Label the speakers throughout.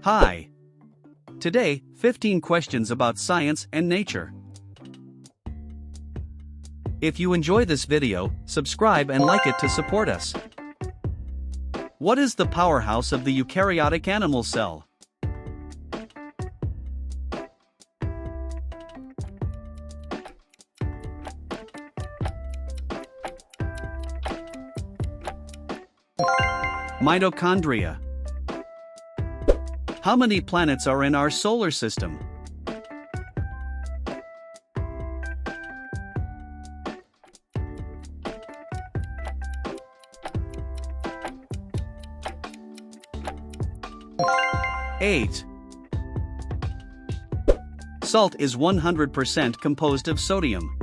Speaker 1: Hi. Today, 15 questions about science and nature. If you enjoy this video, subscribe and like it to support us. What is the powerhouse of the eukaryotic animal cell? Mitochondria. How many planets are in our solar system? Eight. Salt is 100% composed of sodium.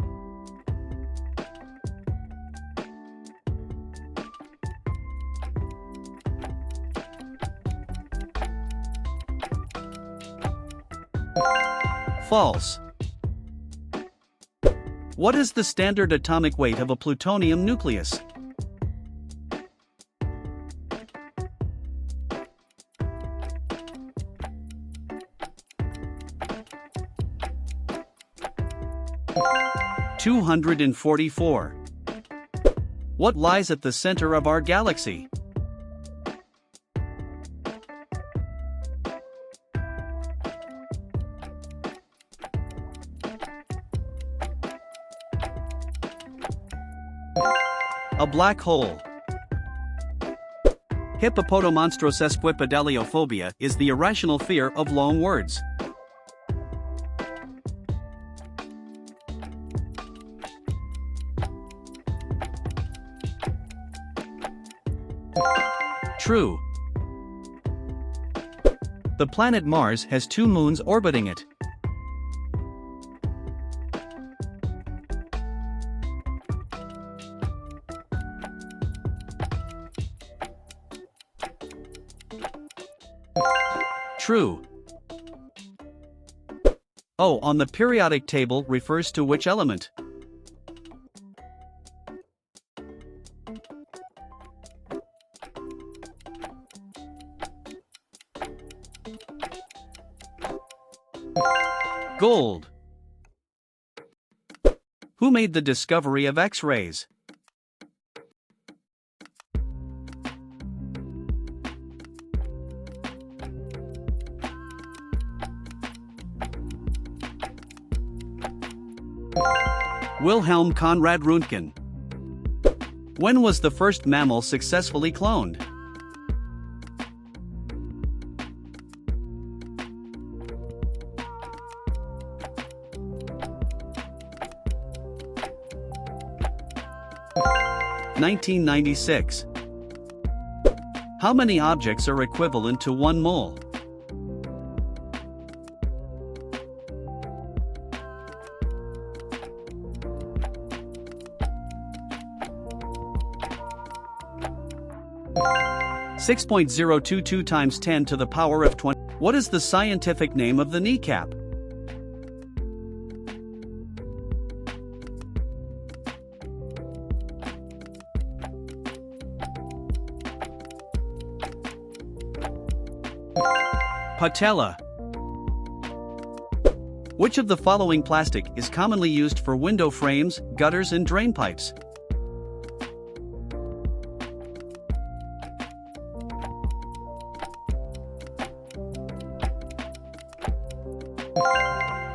Speaker 1: False. What is the standard atomic weight of a plutonium nucleus? (244). What lies at the center of our galaxy? A black hole. Hippopotomonstrosesquipedaliophobia is the irrational fear of long words. True. The planet Mars has 2 moons orbiting it. True. O on the periodic table refers to which element? Gold. Who made the discovery of X-rays? Wilhelm Conrad Röntgen. When was the first mammal successfully cloned? (1996). How many objects are equivalent to 1 mole? (6.022 times 10 to the power of 20). What is the scientific name of the kneecap? Patella. Which of the following plastic is commonly used for window frames, gutters and drain pipes?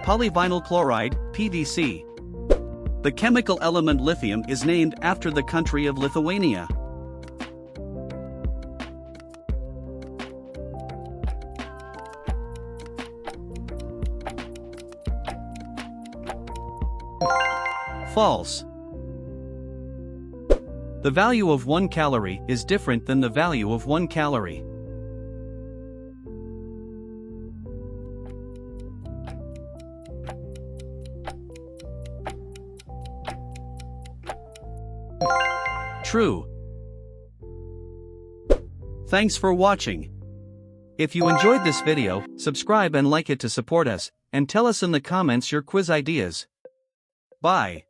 Speaker 1: Polyvinyl chloride, PVC. The chemical element lithium is named after the country of Lithuania. False. The value of 1 calorie is different than the value of 1 calorie. True. Thanks for watching. If you enjoyed this video, subscribe and like it to support us, and tell us in the comments your quiz ideas. Bye.